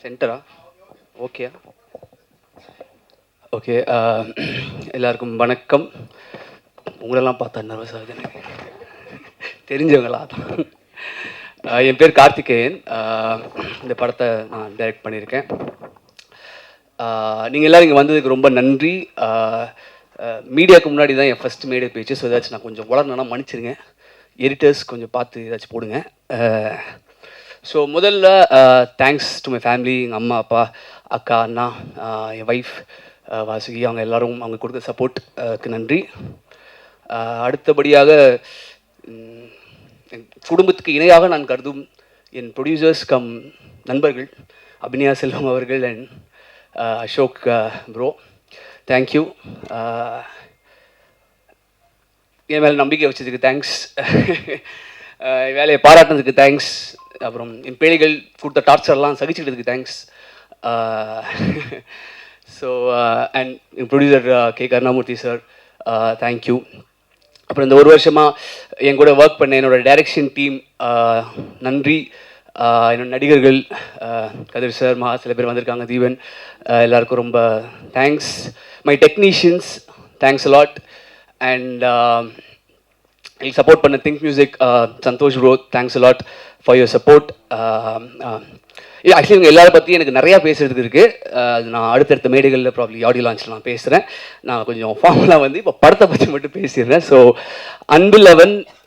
சென்டரா? Okay okay. எல்லாருக்கும் வணக்கம். உங்களெல்லாம் பார்த்தா நர்வஸ் ஆகுது எனக்கு, தெரிஞ்சவங்களா தான். என் பேர் கார்த்திகேயன். இந்த படத்தை நான் டைரக்ட் பண்ணியிருக்கேன். நீங்கள் எல்லோரும் இங்கே வந்ததுக்கு ரொம்ப நன்றி. மீடியாவுக்கு முன்னாடி தான் என் ஃபஸ்ட் மேடை பேச்சு. ஸோ ஏதாச்சும் நான் கொஞ்சம் வளரணும்னா மன்னிச்சிருங்க. எடிட்டர்ஸ் கொஞ்சம் பார்த்து ஏதாச்சும் போடுங்க. ஸோ முதல்ல தேங்க்ஸ் டு மை ஃபேமிலி, எங்கள் அம்மா அப்பா அக்கா அண்ணா என் ஒய்ஃப் வாசுகி, அவங்க எல்லோரும் அவங்க கொடுத்த சப்போர்ட்டுக்கு நன்றி. அடுத்தபடியாக என் குடும்பத்துக்கு இணையாக நான் கருதும் என் ப்ரொடியூசர்ஸ் கம் நண்பர்கள் அபிநயா செல்வம் அவர்கள் அண்ட் அசோக் ப்ரோ, தேங்க்யூ. என் மேலே நம்பிக்கை வச்சதுக்கு தேங்க்ஸ். வேலையை பாராட்டினதுக்கு தேங்க்ஸ். அப்புறம் என் பேழிகள் கொடுத்த டார்ச்சர்லாம் சகிச்சுக்கிறதுக்கு தேங்க்ஸ். ஸோ அண்ட் என் producer K Karunamoorthy sir, thank you. அப்புறம் இந்த ஒரு வருஷமாக என் கூட ஒர்க் பண்ண என்னோடய டைரக்ஷன் டீம் நன்றி. என்னோட நடிகர்கள் கதிர் சார், சில பேர் வந்திருக்காங்க, தீவன், எல்லாருக்கும் ரொம்ப thanks. My technicians, thanks a lot. And எனக்கு சப்போர்ட் பண்ண Think Music Santhosh bro, thanks a lot for your support. Actually இவங்க எல்லாரை பற்றி எனக்கு நிறையா பேசுகிறதுக்கு இருக்குது. அது நான் அடுத்தடுத்த மேடைகளில் ப்ராப்ளி ஆடியோ லான்ச்சில் நான் பேசுகிறேன். நான் கொஞ்சம் ஃபார்மலாக வந்து இப்போ படத்தை பற்றி மட்டும் பேசிடுறேன். ஸோ அன்பில்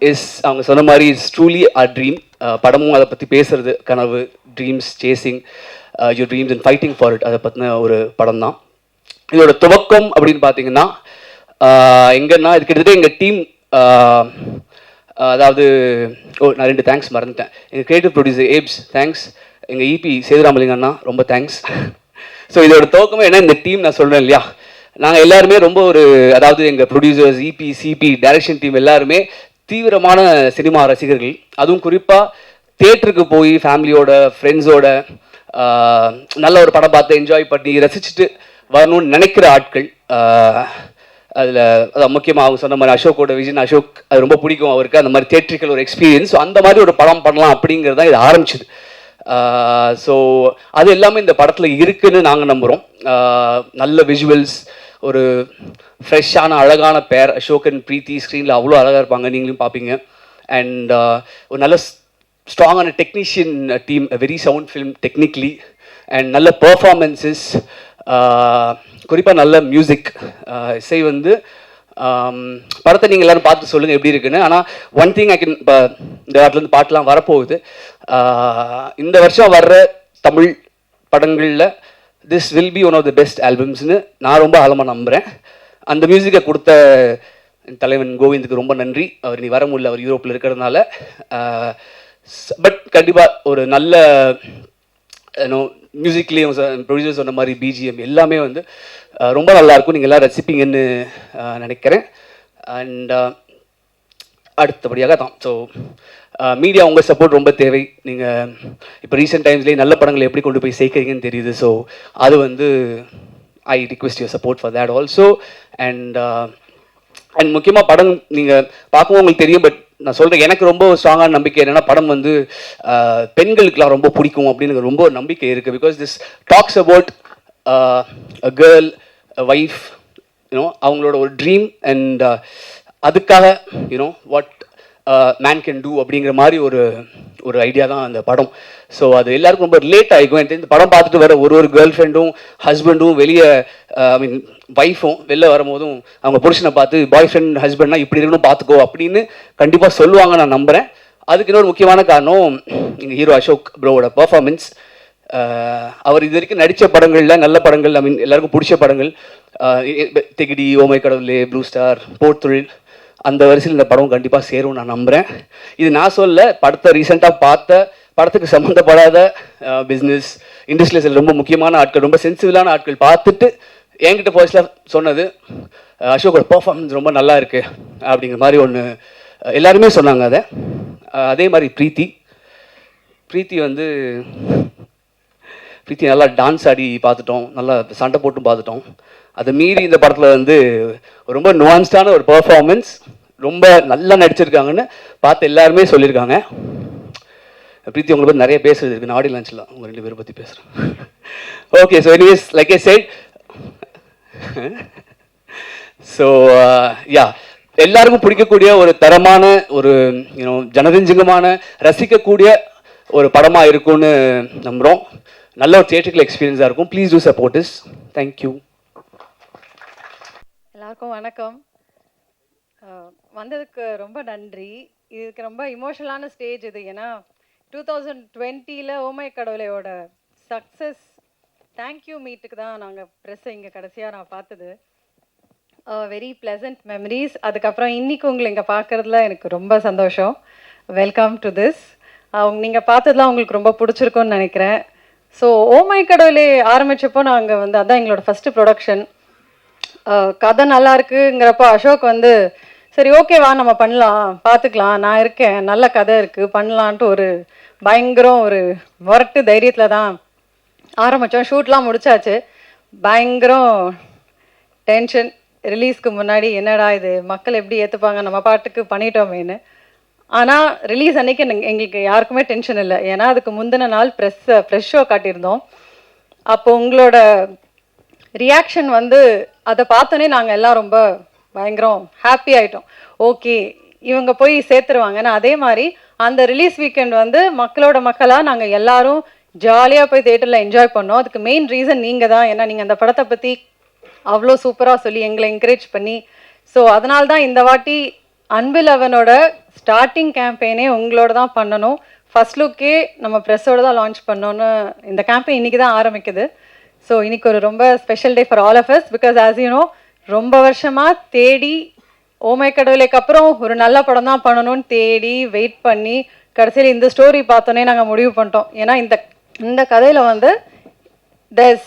இஸ் அவங்க சொன்ன மாதிரி இஸ் ட்ரூலி அ ட்ரீம். படமும் அதை பற்றி பேசுகிறது, கனவு, dreams, chasing your dreams and fighting for it, அதை பற்றின ஒரு படம் தான். இதோட துவக்கம் அப்படின்னு பார்த்தீங்கன்னா எங்கன்னா இது கிட்டத்தட்ட எங்கள் டீம், அதாவது நான் 2 தேங்க்ஸ் மறந்துட்டேன். எங்கள் கிரியேட்டிவ் ப்ரொடியூசர் ஏப்ஸ், தேங்க்ஸ். எங்கள் இபி சேதுராமலிங்க அண்ணா, ரொம்ப தேங்க்ஸ். ஸோ இதோட துவக்கமே என்ன, இந்த டீம் நான் சொல்கிறேன் இல்லையா, நாங்கள் எல்லாருமே ரொம்ப அதாவது எங்கள் producers, EP, CP, direction team எல்லாருமே தீவிரமான சினிமா ரசிகர்கள். அதுவும் குறிப்பாக தியேட்டருக்கு போய் ஃபேமிலியோட, ஃப்ரெண்ட்ஸோட நல்ல ஒரு படம் பார்த்து என்ஜாய் பண்ணி ரசிச்சுட்டு வரணும்னு நினைக்கிற ஆட்கள். அதில் அதான் முக்கியமாக அவங்க சொன்ன மாதிரி அசோக்கோட விஷன், அசோக் அது ரொம்ப பிடிக்கும் அவருக்கு, அந்த மாதிரி தியேட்ரிக்கல் ஒரு எக்ஸ்பீரியன்ஸ். ஸோ அந்த மாதிரி ஒரு படம் பண்ணலாம் அப்படிங்கிறது தான் இது ஆரம்பிச்சுது. ஸோ அது எல்லாமே இந்த படத்தில் இருக்குதுன்னு நாங்கள் நம்புகிறோம். நல்ல விஷுவல்ஸ், ஒரு ஃப்ரெஷ்ஷான அழகான பேர் அசோக் அண்ட் பிரீத்தி, ஸ்க்ரீனில் அவ்வளோ அழகாக இருப்பாங்க, நீங்களும் பார்ப்பீங்க. அண்ட் ஒரு நல்ல ஸ்ட்ராங்கான technician team, very sound film technically, and நல்ல பர்ஃபார்மன்ஸஸ், குறிப்பாக நல்ல மியூசிக். இசை வந்து படத்தை நீங்கள் எல்லோரும் பார்த்து சொல்லுங்கள் எப்படி இருக்குன்னு. ஆனால் ஒன் திங் ஐ கேன், இப்போ இந்த வாரத்துலேருந்து பாட்டெலாம் வரப்போகுது. இந்த வருஷம் வர்ற தமிழ் படங்களில் this will be one of the best ஆல்பம்ஸ்னு நான் ரொம்ப ஆழமாக நம்புகிறேன். அந்த மியூசிக்கை கொடுத்த தலைவன் கோவிந்துக்கு ரொம்ப நன்றி. அவர் நீ வர முடியல, அவர் யூரோப்பில் இருக்கிறதுனால. பட் கண்டிப்பாக ஒரு நல்ல மியூசிக்லேயும் ப்ரொடியூசர் சொன்ன மாதிரி பிஜிஎம் எல்லாமே வந்து ரொம்ப நல்லாயிருக்கும். நீங்கள் எல்லாம் ரசிப்பீங்கன்னு நினைக்கிறேன். அண்ட் அடுத்தபடியாக தான் ஸோ மீடியா உங்கள் சப்போர்ட் ரொம்ப தேவை. நீங்கள் இப்போ ரீசெண்ட் டைம்ஸ்லேயே நல்ல படங்களை எப்படி கொண்டு போய் சேர்க்குறீங்கன்னு தெரியுது. ஸோ அது வந்து I request your support for that also. And முக்கியமாக படம் நீங்கள் பார்க்கவும் உங்களுக்கு தெரியும். பட் நான் சொல்கிறேன், எனக்கு ரொம்ப ஸ்ட்ராங்கான நம்பிக்கை என்னென்னா, படம் வந்து பெண்களுக்கெலாம் ரொம்ப பிடிக்கும் அப்படின்னு எனக்கு ரொம்ப நம்பிக்கை இருக்குது. Because this talks about a girl, a wife, அவங்களோட ஒரு ட்ரீம் அண்ட் அதுக்காக வாட் மேன் கேன் டூ அப்படிங்கிற மாதிரி ஒரு ஐடியா தான் அந்த படம். ஸோ அது எல்லாருக்கும் ரொம்ப ரிலேட் ஆகிக்கும். இந்த படம் பார்த்துட்டு வர ஒரு கேர்ள் ஃப்ரெண்டும் ஹஸ்பண்டும் வெளியே, ஐ மீன் ஒய்ஃபும் வெளில வரும்போதும் அவங்க புருஷனை பார்த்து பாய் ஃப்ரெண்ட் ஹஸ்பண்ட்னா இப்படி இருக்கணும் பார்த்துக்கோ அப்படின்னு கண்டிப்பாக சொல்லுவாங்க, நான் நம்புகிறேன். அதுக்கு இன்னொரு முக்கியமான காரணம் எங்கள் ஹீரோ அசோக் ப்ரோவோட பர்ஃபார்மன்ஸ். அவர் இது வரைக்கும் நடித்த படங்களில் நல்ல படங்கள், ஐ மீன் எல்லாருக்கும் பிடிச்ச படங்கள், திகிடி, ஓமை கடவுளே, ப்ளூ ஸ்டார், போர்த்தொழில், அந்த வரிசையில் இந்த படம் கண்டிப்பாக சேரும் நான் நம்புகிறேன். இது நான் சொல்ல, படத்தை ரீசெண்டாக பார்த்த, படத்துக்கு சம்மந்தப்படாத பிஸ்னஸ் இண்டஸ்ட்ரியில் சில ரொம்ப முக்கியமான ஆட்கள், ரொம்ப சென்சிபிளான ஆட்கள் பார்த்துட்டு என்கிட்ட வாய்ஸில் சொன்னது, அசோக்கோட பர்ஃபார்மன்ஸ் ரொம்ப நல்லா இருக்குது அப்படிங்கிற மாதிரி ஒன்று எல்லாருமே சொன்னாங்க. அதே மாதிரி பிரீத்தி வந்து நல்லா டான்ஸ் ஆடி பார்த்துட்டோம், நல்லா சண்டை போட்டும் பார்த்துட்டோம். அதை மீறி இந்த படத்தில் வந்து ரொம்ப நுவான்ஸ்டான ஒரு பர்ஃபார்மன்ஸ், ரொம்ப நல்லா நடிச்சிருக்காங்கன்னு பார்த்து எல்லாருமே சொல்லியிருக்காங்க. பிரீத்தி உங்களை பற்றி நிறைய பேசுறது இருக்குது, நான் ஆடியோ லான்ச்சில் உங்கள் 2 பேரை பற்றி பேசுகிறேன். Okay, so anyways, like I said, so yeah எல்லாருக்கும் பிடிக்கக்கூடிய ஒரு தரமான ஒரு ஜனரஞ்சகமான ரசிக்கக்கூடிய ஒரு படமாக இருக்கும்னு நம்புகிறோம். நல்ல ஒரு தியேட்டரிக்கல் எக்ஸ்பீரியன்ஸாக இருக்கும். Please do support this. Thank you. எல்லாருக்கும் வணக்கம். வந்ததுக்கு ரொம்ப நன்றி. இதுக்கு ரொம்ப இமோஷனலான ஸ்டேஜ் இது. ஏன்னா 2020 ஓமை கடவுளையோட சக்ஸஸ் தேங்க்யூ மீட்டுக்கு தான் நாங்கள் ப்ரெஸ்ஸை இங்கே கடைசியாக நான் பார்த்தது. Very pleasant memories. அதுக்கப்புறம் இன்றைக்கி உங்களை இங்கே பார்க்குறதுல எனக்கு ரொம்ப சந்தோஷம். Welcome to this. நீங்கள் பார்த்ததுலாம் உங்களுக்கு ரொம்ப பிடிச்சிருக்குன்னு நினைக்கிறேன். ஸோ ஓமை கடவுளே ஆரம்பித்தப்போ நாங்கள் வந்து அதான் எங்களோட ஃபஸ்ட்டு ப்ரொடக்ஷன். கதை நல்லா இருக்குங்கிறப்போ அசோக் வந்து சரி ஓகேவா நம்ம பண்ணலாம், பார்த்துக்கலாம், நான் இருக்கேன், நல்ல கதை இருக்குது, பண்ணலான்ட்டு ஒரு பயங்கரம் ஒரு முரட்டு தைரியத்தில் தான் ஆரம்பித்தோம். ஷூட்லாம் முடிச்சாச்சு. பயங்கரம் டென்ஷன். ரிலீஸ்க்கு முன்னாடி என்னடா இது மக்கள் எப்படி ஏற்றுப்பாங்க, நம்ம பாட்டுக்கு பண்ணிட்டோமேன்னு. ஆனால் ரிலீஸ் அன்றைக்கி எங்களுக்கு யாருக்குமே டென்ஷன் இல்லை. ஏன்னா அதுக்கு முந்தின நாள் ஃப்ரெஷ் ஷோ காட்டியிருந்தோம். அப்போ உங்களோட ரியாக்ஷன் வந்து அதை பார்த்தோன்னே நாங்கள் எல்லாம் ரொம்ப பயங்கரம் ஹாப்பி ஆகிட்டோம். ஓகே இவங்க போய் சேர்த்துருவாங்கன்னு. அதே மாதிரி அந்த ரிலீஸ் வீக்கெண்ட் வந்து மக்களோட மக்களாக நாங்கள் எல்லாரும் ஜாலியாக போய் தேட்டரில் என்ஜாய் பண்ணோம். அதுக்கு மெயின் ரீசன் நீங்கள் தான். ஏன்னா நீங்கள் அந்த படத்தை பற்றி அவ்வளோ சூப்பராக சொல்லி எங்களை என்கரேஜ் பண்ணி, ஸோ அதனால தான் இந்த வாட்டி அன்பில் அவனோட ஸ்டார்டிங் கேம்பெயினே உங்களோட தான் பண்ணணும். ஃபர்ஸ்ட் லுக்கே நம்ம ப்ரெஸ்ஸோடு தான் லான்ச் பண்ணோன்னு இந்த கேம்பெயின் இன்றைக்கி தான் ஆரம்பிக்குது. ஸோ இன்றைக்கி ஒரு ரொம்ப special day for all of us. Because as you know ரொம்ப வருஷமாக தேடி ஓமை கடவுளைக்கு அப்புறம் ஒரு நல்ல படம் தான் பண்ணணும்னு தேடி வெயிட் பண்ணி கடைசியில் இந்த ஸ்டோரி பார்த்தோன்னே நாங்கள் முடிவு பண்ணிட்டோம். ஏன்னா இந்த கதையில் வந்து there's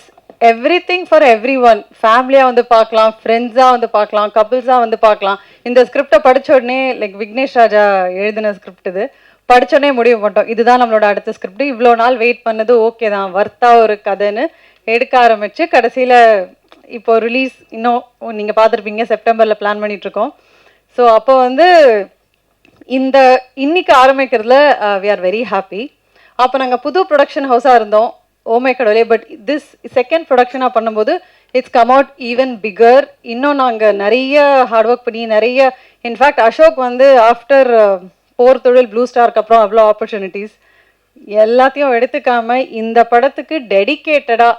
everything for everyone. ஃபேமிலியாக வந்து பார்க்கலாம், ஃப்ரெண்ட்ஸாக வந்து பார்க்கலாம், கப்புள்ஸாக வந்து பார்க்கலாம். இந்த ஸ்கிரிப்டை படித்த உடனே லைக் விக்னேஷ் ராஜா எழுதின ஸ்கிரிப்ட் இது. படித்தோடனே முடிவு பண்ணிட்டோம் இதுதான் நம்மளோட அடுத்த ஸ்கிரிப்ட். இவ்வளோ நாள் வெயிட் பண்ணது ஓகே தான், வர்த்தா ஒரு கதைன்னு எடுக்க ஆரம்பித்து கடைசியில் இப்போ ரிலீஸ் இன்னும் நீங்கள் பார்த்துருப்பீங்க செப்டம்பரில் பிளான் பண்ணிகிட்ருக்கோம். ஸோ அப்போ வந்து இன்னைக்கு ஆரம்பிக்கிறதுல வி ஆர் வெரி ஹாப்பி. அப்போ நாங்கள் புது ப்ரொடக்ஷன் ஹவுஸாக இருந்தோம் ஓமை கடவுளே. பட் திஸ் செகண்ட் ப்ரொடக்ஷனாக பண்ணும்போது it's come out even bigger. இன்னும் நாங்கள் நிறைய ஹார்ட் ஒர்க் பண்ணி நிறைய இன்ஃபேக்ட் அசோக் வந்து ஆஃப்டர் போர் தொழில் ப்ளூ ஸ்டாருக்கு அப்புறம் அவ்வளோ ஆப்பர்ச்சுனிட்டிஸ் எல்லாத்தையும் எடுத்துக்காம இந்த படத்துக்கு டெடிக்கேட்டடாக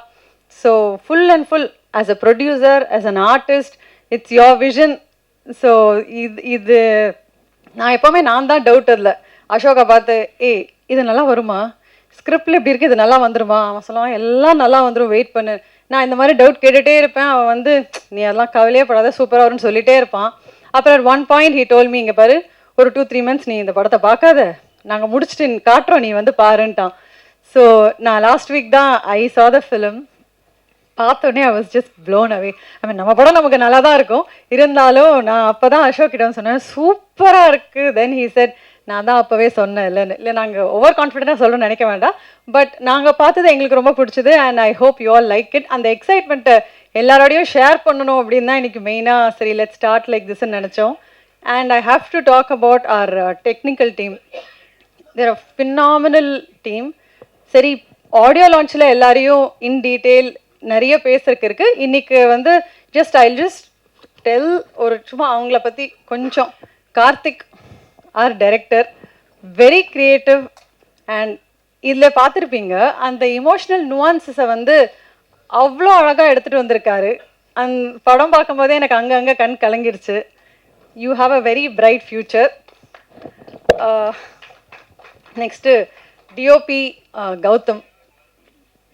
so full and full as a producer as an artist it's your vision. So இது நான் எப்போவுமே நான் தான் டவுட் இல்லை. அசோகை பார்த்து இது நல்லா வருமா, ஸ்கிரிப்டில் இப்படி இருக்குது, இது நல்லா வந்துருமா, அவன் சொல்லுவான் எல்லாம் நல்லா வந்துடும், வெயிட் பண்ணு. நான் இந்த மாதிரி டவுட் கேட்டுகிட்டே இருப்பேன். அவன் வந்து நீ அதெல்லாம் கவலையே படாத சூப்பராக வரும்னு சொல்லிகிட்டே இருப்பான். அப்புறம் one point he told me, இங்கே பாரு ஒரு 2-3 months நீ இந்த படத்தை பார்க்காத, நாங்கள் முடிச்சுட்டு காட்டுறோம், நீ வந்து பாருன்ட்டான். ஸோ நான் லாஸ்ட் வீக் தான் ஐ saw the film. பார்த்தோன்னே I was just blown away. I mean நம்ம படம் நமக்கு நல்லா தான் இருக்கும், இருந்தாலும் நான் அப்போ தான் அசோக் கிட்ட சொன்னேன் சூப்பராக இருக்குது. தென் ஹீ செட் நான் தான் அப்போவே சொன்னேன் இல்லை நாங்கள் ஓவர் கான்ஃபிடென்ட்டாக சொல்லணும்னு நினைக்க வேண்டாம், பட் நாங்கள் பார்த்தது எங்களுக்கு ரொம்ப பிடிச்சது and I hope you all like it. அந்த எக்ஸைட்மெண்ட்டை எல்லாரோடையும் ஷேர் பண்ணணும் அப்படின்னு தான் இன்றைக்கி மெயினாக சரி லெட் ஸ்டார்ட் லைக் திஸ்ன்னு நினச்சோம். And I have to talk about our technical team. They're a phenomenal team. சரி ஆடியோ லான்ச்சில் எல்லாரையும் இன் டீட்டெயில் நிறைய பேசுறதுக்கு இருக்குது. இன்றைக்கி வந்து ஐ ஜஸ்ட் டெல் ஒரு சும்மா அவங்கள பற்றி கொஞ்சம். Karthik our director, very creative and இதில் பார்த்துருப்பீங்க அந்த இமோஷ்னல் நுவான்சஸை வந்து அவ்வளோ அழகாக எடுத்துகிட்டு வந்திருக்காரு. அந்த படம் பார்க்கும்போதே எனக்கு அங்கங்கே கண் கலங்கிடுச்சு. You have a very bright future. Next DOP Gautham,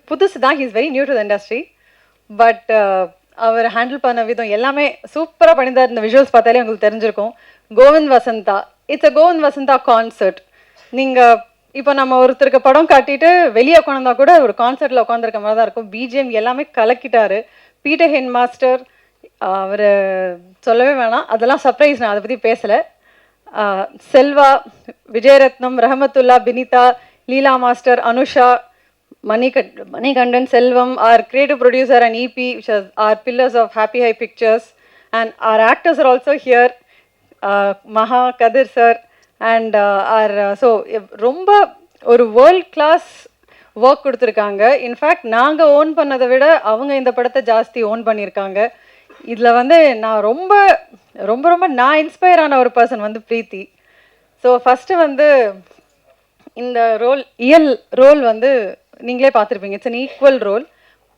புதுசு தான், he's very new to the industry. But அவர் ஹேண்டில் பண்ண விதம் எல்லாமே சூப்பராக பண்ணியிருந்தார். இந்த விஷுவல்ஸ் பார்த்தாலே உங்களுக்கு தெரிஞ்சிருக்கும். Kovind Vasantha, it's a Kovind Vasantha concert. நீங்கள் இப்போ நம்ம ஒருத்தருக்கு படம் காட்டிட்டு வெளியே உட்காந்தா கூட ஒரு கான்சர்ட்டில் உட்காந்துருக்க மாதிரி தான் இருக்கும். பிஜிஎம் எல்லாமே கலக்கிட்டாரு. பீட்டர் ஹென் மாஸ்டர் அவர் சொல்லவே வேணாம், அதெல்லாம் சர்ப்ரைஸ், நான் அதை பற்றி பேசலை. Selva, Vijayarathnam, Rahmathulla, Binitha, Leela master, Anusha, Manikandan, Selvam, our creative producer and EP, which are pillars of Happy High Pictures, and our actors are also here, Maha, Kadir sir, and our so ரொம்ப ஒரு வேர்ல்ட் கிளாஸ் ஒர்க் கொடுத்துருக்காங்க. In fact நாங்கள் own பண்ணதை விட அவங்க இந்த படத்தை ஜாஸ்தி ஓன் பண்ணியிருக்காங்க. இதில் வந்து நான் ரொம்ப ரொம்ப ரொம்ப நான் இன்ஸ்பயர் ஆன ஒரு பர்சன் வந்து பிரீத்தி. ஸோ ஃபஸ்ட்டு வந்து இந்த ரோல் வந்து நீங்களே பார்த்துருப்பீங்க. It's an equal role.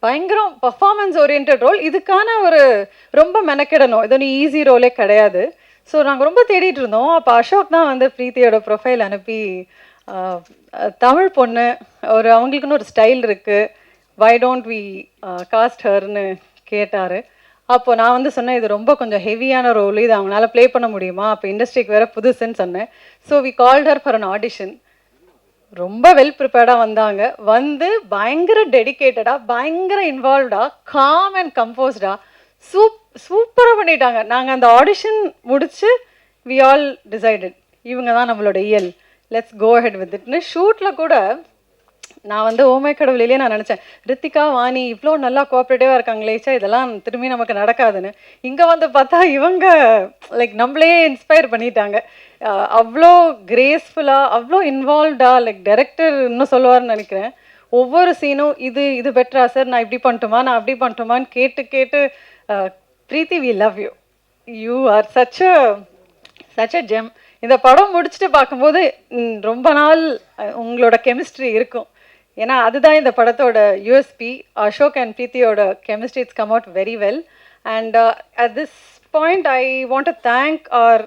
பயங்கரம் பர்ஃபார்மன்ஸ் ஓரியன்ட் ரோல். இதுக்கான ஒரு ரொம்ப மெனக்கெடணும். இது ஒன்றும் ஈஸி ரோலே கிடையாது. ஸோ நாங்கள் ரொம்ப தேடிட்டு இருந்தோம். அப்போ அசோக் தான் வந்து பிரீத்தியோட ப்ரொஃபைல் அனுப்பி தமிழ் பொண்ணு அவங்களுக்குன்னு ஒரு ஸ்டைல் இருக்குது, வை டோன்ட் வி காஸ்ட் ஹர்னு கேட்டார். அப்போ நான் வந்து சொன்னேன், இது ரொம்ப கொஞ்சம் ஹெவியான ரோல், இது அவங்களால ப்ளே பண்ண முடியுமா, அப்போ இண்டஸ்ட்ரிக்கு வேறு புதுசுன்னு சொன்னேன். So we called her for an audition. ரொம்ப வெல் ப்ரிப்பேர்டாக வந்தாங்க. வந்து பயங்கர டெடிக்கேட்டடாக, பயங்கர இன்வால்வ்டாக, காம் அண்ட் கம்போஸ்டாக சூப்பராக பண்ணிட்டாங்க. நாங்கள் அந்த ஆடிஷன் முடிச்சு வி ஆல் டிசைடட் இவங்க தான் நம்மளோட லெட்ஸ் கோ ஹெட் வித் இட்னு. ஷூட்டில் கூட நான் வந்து ஓமை கடவுளிலே நான் நினச்சேன், ரித்திகா வாணி இவ்வளோ நல்லா கோஆப்ரேட்டிவாக இருக்காங்களேச்சா, இதெல்லாம் திரும்பி நமக்கு நடக்காதுன்னு. இங்கே வந்து பார்த்தா இவங்க லைக் நம்மளே இன்ஸ்பயர் பண்ணிட்டாங்க. அவ்வளோ கிரேஸ்ஃபுல்லாக, அவ்வளோ இன்வால்வ்டாக, லைக் டைரக்டர் இன்னும் சொல்லுவார்னு நினைக்கிறேன். ஒவ்வொரு சீனும் இது பெட்டரா சார், நான் இப்படி பண்ணட்டுமா, நான் அப்படி பண்ணட்டுமான்னு கேட்டு Preethi, we love you, you are such a gem. இந்த படம் முடிச்சுட்டு பார்க்கும்போது ரொம்ப நாள் உங்களோட கெமிஸ்ட்ரி இருக்கும். ஏன்னா அதுதான் இந்த படத்தோட யூஎஸ்பி. அசோக் அண்ட் பிரீத்தியோட chemistry it's come out very well. And at this point I want to thank our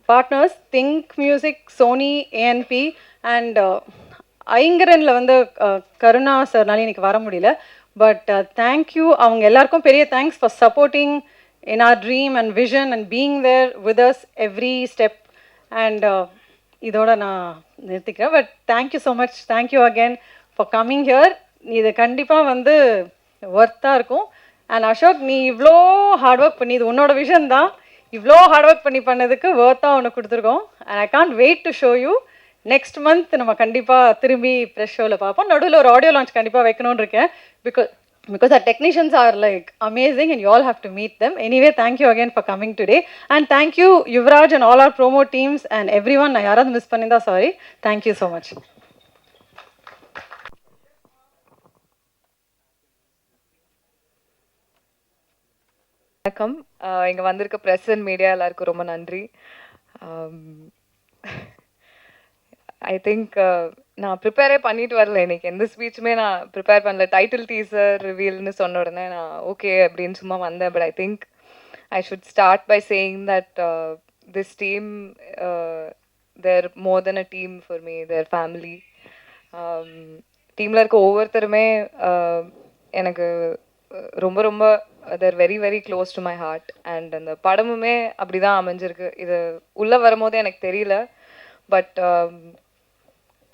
partners Think Music, Sony, ANP and ஐங்கரனில் வந்து கருணா சார்னால இன்னைக்கு வர முடியல. பட் தேங்க்யூ, அவங்க எல்லாருக்கும் பெரிய thanks for supporting in our dream and vision and being there with us every step. And இதோட நான் நிறுத்திக்கிறேன். But thank you so much, thank you again for coming here. இது கண்டிப்பாக வந்து ஒர்த்தாக இருக்கும். அண்ட் அசோக், நீ இவ்வளோ ஹார்ட் ஒர்க் பண்ணி, இது உன்னோட விஷன் தான், இவ்வளோ ஹார்ட் ஒர்க் பண்ணதுக்கு ஒர்த்தாக ஒன்று கொடுத்துருக்கோம். And I can't wait to show you. Next month நம்ம கண்டிப்பாக திரும்பி ப்ரெஷ் ஷோவில் பார்ப்போம். நடுவில் ஒரு ஆடியோ லான்ச் கண்டிப்பாக வைக்கணும்னு இருக்கேன். Because our technicians are like amazing and you all have to meet them. Anyway, thank you again for coming today. And thank you, Yuvraj and all our promo teams and everyone. நான் யாராவது miss பண்ணியிருந்தா sorry. Thank you so much. வணக்கம். இங்கே வந்திருக்க press and media எல்லாருக்கும் ரொம்ப நன்றி. I think நான் ப்ரிப்பேரே பண்ணிட்டு வரல, இன்னைக்கு எந்த ஸ்பீச்சுமே நான் ப்ரிப்பேர் பண்ணல. டைட்டில் டீசர் ரிவீல்னு சொன்ன உடனே நான் ஓகே அப்படின்னு சும்மா வந்தேன். But I think I should start by saying that this team, they're more than a team for me, they're family. டீமில் இருக்க ஒவ்வொருத்தருமே எனக்கு ரொம்ப ரொம்ப they're very very close to my heart. And அந்த படமுமே அப்படி தான் அமைஞ்சிருக்கு. இது உள்ளே வரும்போது எனக்கு தெரியல. பட்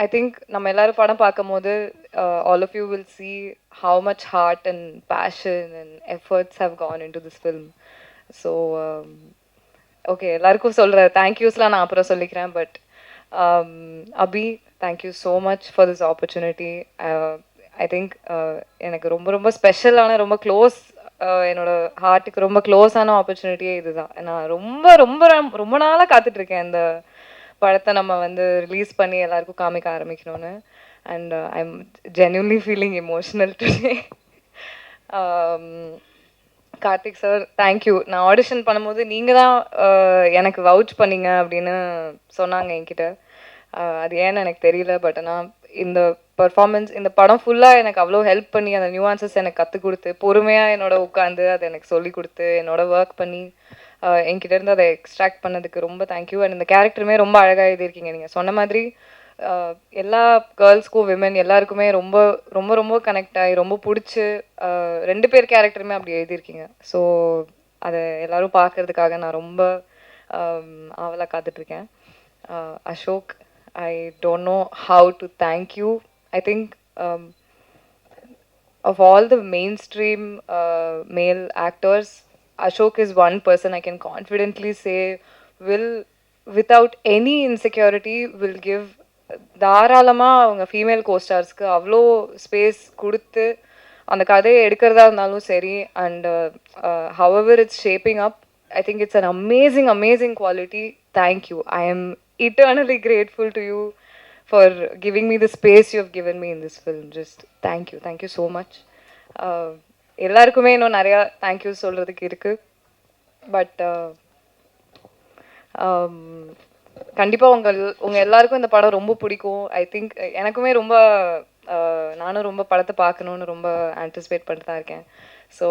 ஐ திங்க் நம்ம எல்லோரும் படம் பார்க்கும் போது all of you will see how much heart and passion and efforts have gone in to this film. So okay, எல்லாருக்கும் சொல்கிற தேங்க்யூஸ்லாம் நான் அப்புறம் சொல்லிக்கிறேன். But Abhi, thank you so much for this opportunity. I think எனக்கு ரொம்ப ரொம்ப ஸ்பெஷலான, ரொம்ப க்ளோஸ், என்னோட ஹார்ட்டுக்கு ரொம்ப க்ளோஸான ஆப்பர்ச்சுனிட்டியே இதுதான். நான் ரொம்ப ரொம்ப ரொம்ப நாளாக காத்துட்ருக்கேன் இந்த படத்தை நம்ம வந்து ரிலீஸ் பண்ணி எல்லாருக்கும் காமிக்க ஆரம்பிக்கணும்னு. And I am genuinely feeling emotional today. Karthik sir, thank you. நான் ஆடிஷன் பண்ணும்போது நீங்கள் தான் எனக்கு வவுச் பண்ணீங்க அப்படின்னு சொன்னாங்க என்கிட்ட. அது ஏன்னு எனக்கு தெரியல. பட் ஆனால் இந்த பர்ஃபார்மன்ஸ், இந்த படம் ஃபுல்லாக எனக்கு அவ்வளோ ஹெல்ப் பண்ணி அந்த நியூஆன்சஸ் எனக்கு கற்றுக் கொடுத்து, பொறுமையாக என்னோட உட்காந்து அதை எனக்கு சொல்லி கொடுத்து, என்னோட ஒர்க் பண்ணி என்கிட்டேருந்து அதை எக்ஸ்ட்ராக்ட் பண்ணதுக்கு ரொம்ப தேங்க்யூ. அண்ட் இந்த கேரக்டருமே ரொம்ப அழகாக எழுதியிருக்கீங்க. நீங்கள் சொன்ன மாதிரி எல்லா கேர்ள்ஸ்க்கும், விமன் எல்லாருக்குமே ரொம்ப ரொம்ப ரொம்ப கனெக்ட் ஆகி ரொம்ப பிடிச்சி 2 பேர் கேரக்டருமே அப்படி எழுதியிருக்கீங்க. ஸோ அதை எல்லோரும் பார்க்குறதுக்காக நான் ரொம்ப ஆவலாக காத்துட்ருக்கேன். Ashok, I don't know how to thank you. I think of all the mainstream male actors, Ashok is one person I can confidently say will, without any insecurity, will give தாராளமா அவங்க ஃபீமேல் கோஸ்டார்ஸ்க்கு அவ்வளோ space கொடுத்து அந்த கதையை எடுக்கிறதா இருந்தாலும் சரி. And however it's shaping up, I think it's an amazing quality. Thank you. I am eternally grateful to you for giving me the space you have given me in this film. Just thank you so much. எல்லாருக்குமே இன்னும் நிறையா thank you சொல்கிறதுக்கு இருக்குது. But கண்டிப்பாக உங்கள் எல்லாருக்கும் இந்த படம் ரொம்ப பிடிக்கும். ஐ திங்க் எனக்குமே ரொம்ப நானும் ரொம்ப படத்தை பார்க்கணுன்னு ரொம்ப ஆன்டிசிபேட் பண்ணிட்டு தான் இருக்கேன். ஸோ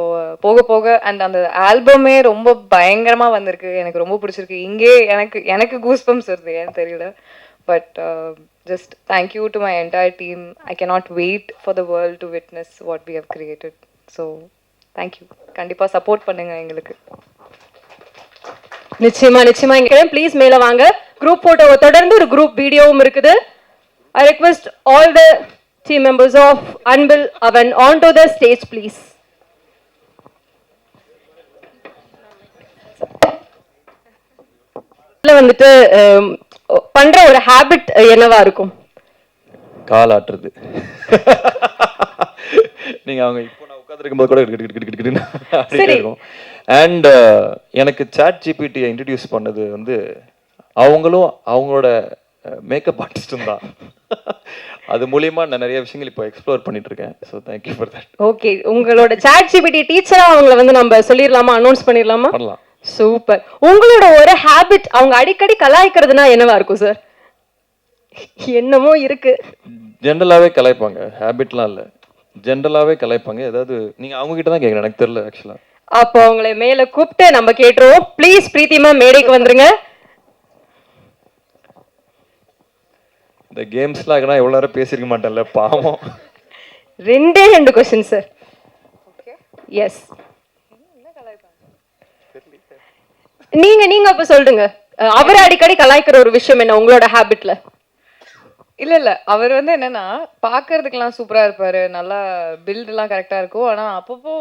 போக போக அண்ட் அந்த ஆல்பமே ரொம்ப பயங்கரமாக வந்திருக்கு. எனக்கு ரொம்ப பிடிச்சிருக்கு. இங்கே எனக்கு கூஸ்பம்ஸ் வருது, ஏன்னு தெரியல. But just thank you to my entire team. I cannot wait for the world to witness what we have created. So thank you. கண்டிப்பாக சப்போர்ட் பண்ணுங்க எங்களுக்கு. நிச்சயமா இங்க ப்ளீஸ் மேல வாங்க. குரூப் போட்டோவை தொடர்ந்து ஒரு குரூப் வீடியோவும் இருக்குது. I request all the team members of Anbil Avan onto the stage please. வந்துட்டு பண்ற ஒரு ஹாபிட் என்னவா இருக்கும்? கால் ஆட்டுறது. நீங்க அவங்க இப்போ நான் உட்காந்துருக்கும் போது கூட இருக்கும். அண்ட் எனக்கு சாட் ஜிபிடியை இன்ட்ரடியூஸ் பண்ணது வந்து அவங்களும் அவங்களோட மேக்கப் ஆர்டிஸ்டும் தான். அது மூலியமா நான் நிறைய விஷயங்கள் இப்போ எக்ஸ்ப்ளோர் பண்ணிட்டு இருக்கேன். So thank you for that. Okay, உங்களோட சாட் ஜிபிடி டீச்சரா அவங்கள வந்து நம்ம சொல்லிடலாமா, அனௌன்ஸ் பண்ணிடலாமா? பண்ணலாம். சூப்பர். உங்களோட ஒரு ஹாபிட் அவங்க அடிக்கடி கலாய்க்கிறதுனா என்னவா இருக்கும் சார்? என்னமோ இருக்கு. ஜென்ரலாவே கலாய்ப்பாங்க, ஹேபிட்லாம் இல்லை, ஜென்ரலாவே கலாய்ப்பாங்க. ஏதாவது நீங்க அவங்க கிட்ட தான் கேட்கணும், எனக்கு தெரியல ஆக்சுவலா. அப்போ அவங்களை மேல கூப்பிட்டு நம்ம கேட்டுருவோம். ப்ளீஸ் பிரீத்திமா மேடைக்கு வந்துருங்க. இந்த கேம்ஸ்லாம் ஆகினா எவ்வளோ நேரம் பேசியிருக்க மாட்டேன்ல, பாவம். ரெண்டு கொஸ்டின் சார். எஸ், நீங்க அப்ப சொல்லுங்க. அவர் அடிக்கடி கலாய்க்கிற ஒரு விஷயம் என்ன உங்களோட ஹாபிட்ல? இல்ல அவர் வந்து என்னன்னா பாக்குறதுக்கெல்லாம் சூப்பரா இருப்பாரு, நல்லா பில்ட் எல்லாம் கரெக்டா இருக்கும். ஆனா அப்பப்போ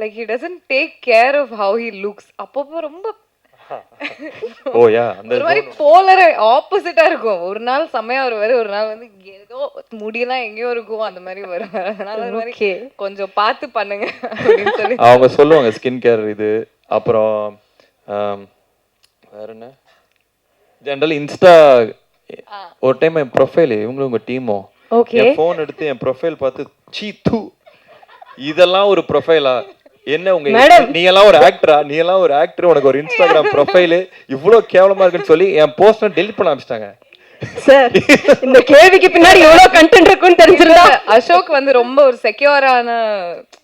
like he doesn't take care of how he looks. அப்பப்போ ரொம்ப ஒரு மாதிரி போலர் ஆப்போசிட்டா இருக்கும். ஒரு நாள் செம்மையா வருவாரு, ஒரு நாள் வந்து ஏதோ முடியெல்லாம் எங்கேயோ இருக்கும், அந்த மாதிரி வருவாரு. அதனால ஒரு மாதிரி கொஞ்சம் பார்த்து பண்ணுங்க அப்படின்னு சொல்லி அவங்க சொல்லுவாங்க. ஸ்கின் கேர் இது, அப்புறம் வேற என்ன, ஜென்ரல் இன்ஸ்டா ஒரு டைம் என் ப்ரொஃபைல் இவங்களும் உங்க டீமும் என் ஃபோன் எடுத்து என் ப்ரொஃபைல் பார்த்து சீ தூ இதெல்லாம் ஒரு ப்ரொஃபைலா, என்ன உங்க நீ எல்லாம் ஒரு ஆக்டரா, நீ எல்லாம் ஒரு ஆக்டர், உனக்கு ஒரு இன்ஸ்டாகிராம் ப்ரொஃபைல் இவ்வளவு கேவலமா இருக்குன்னு சொல்லி என் போஸ்ட் டெலிட் பண்ண ஆரம்பிச்சிட்டாங்க. சார், இந்த கேள்விக்கு பின்னாடி எவ்வளவு கண்டென்ட் இருக்குன்னு தெரிஞ்சிருந்தா. அசோக் வந்து ரொம்ப ஒரு செக்யூரான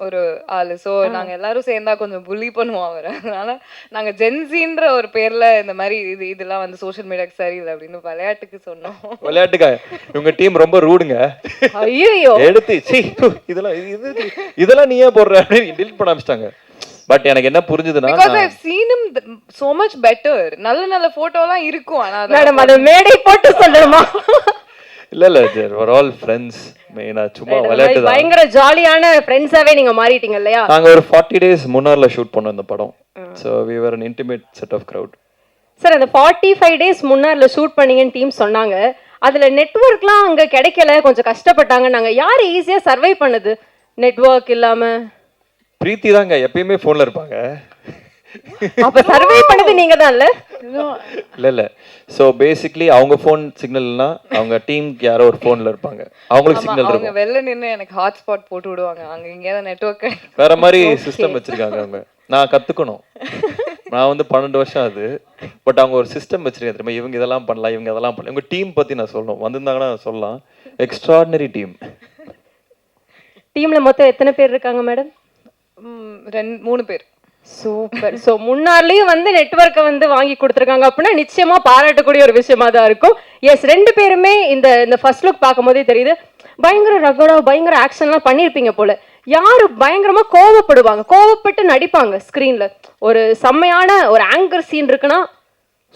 ஒரு ஆளு. ஸோ நாங்க எல்லாரும் சேர்ந்தா கொஞ்சம் புள்ளி பண்ணுவோம் அவரை. அதனால நாங்க ஜென்சின்ற ஒரு பேர்ல இந்த மாதிரி இதெல்லாம் வந்து சோஷியல் மீடியாக்கு சரியில்லை அப்படின்னு விளையாட்டுக்கு சொன்னோம். விளையாட்டுக்கா உங்க டீம் ரொம்ப ரூடுங்க. ஐயோ, எடுத்து இதெல்லாம் நீயே போடுற அப்படின்னு டெலிட் பண்ண ஆரம்பிச்சிட்டாங்க. பட் எனக்கு என்ன புரிஞ்சதுன்னா, because I've seen him so much better. நல்ல போட்டோலாம் இருக்கும். ஆனா மேடம் அத மேடை போட்டு சொல்லணுமா? இல்ல they were all friends. மெயினா சும்மா விளையாட்டு தான். பயங்கர ஜாலியான ஃப்ரெண்ட்ஸாவே நீங்க மாறிட்டீங்க இல்லையா? நாங்க ஒரு 40 days முன்னார்ல ஷூட் பண்ணோம் இந்த படம். So we were an intimate set of crowd. Sir, அந்த 45 days முன்னார்ல ஷூட் பண்ணீங்கன்னு டீம் சொன்னாங்க. அதுல நெட்வொர்க்லாம் அங்க கிடைக்கல, கொஞ்சம் கஷ்டப்பட்டாங்க. நாங்க யாரு ஈஸியா சர்வை பண்ணுது நெட்வொர்க் இல்லாம? பிரீத்தி தாங்க எப்பயுமே போன்ல இருப்பாங்க. அப்ப சர்வே பண்ணது நீங்க தான் இல்ல? இல்ல சோ பேசிக்கலி அவங்க போன் சிக்னல்னா அவங்க டீமுக்கு யாரோ ஒரு போன்ல இருப்பாங்க, அவங்களுக்கு சிக்னல் இருக்கும். அவங்க வெல்ல நின்னு எனக்கு ஹாட்ஸ்பாட் போட்டு விடுவாங்க. அங்க எங்கயாவது நெட்வொர்க் வேற மாதிரி சிஸ்டம் வச்சிருக்காங்க அவங்க. நான் கத்துக்கணும். நான் வந்து 12 வருஷம் ஆகுது. பட் அவங்க ஒரு சிஸ்டம் வச்சிருக்காங்க தெரியுமா, இவங்க இதெல்லாம் பண்ணலாம், இவங்க அதெல்லாம் பண்ணலாம். உங்க டீம் பத்தி நான் சொல்லணும், வந்திருந்தாங்கன்னா சொல்லலாம். Extraordinary team. டீம்ல மொத்தம் எத்தனை பேர் இருக்காங்க மேடம்? 3 பேர். சூப்பர். சோ முன்னாடிலயும் வந்து நெட்வொர்க்கை வந்து வாங்கி கொடுத்துருக்காங்க அப்படின்னா நிச்சயமா பாராட்டக்கூடிய ஒரு விஷயமா தான் இருக்கும். எஸ், 2 பேருமே இந்த ஃபர்ஸ்ட் லுக் பார்க்கும் போதே தெரியுது பயங்கர ரகடா பயங்கர ஆக்ஷன்லாம் பண்ணியிருப்பீங்க போல. யாரு பயங்கரமா கோவப்படுவாங்க, கோவப்பட்டு நடிப்பாங்க ஸ்கிரீன்ல. ஒரு செம்மையான ஒரு ஆங்கர் சீன் இருக்குன்னா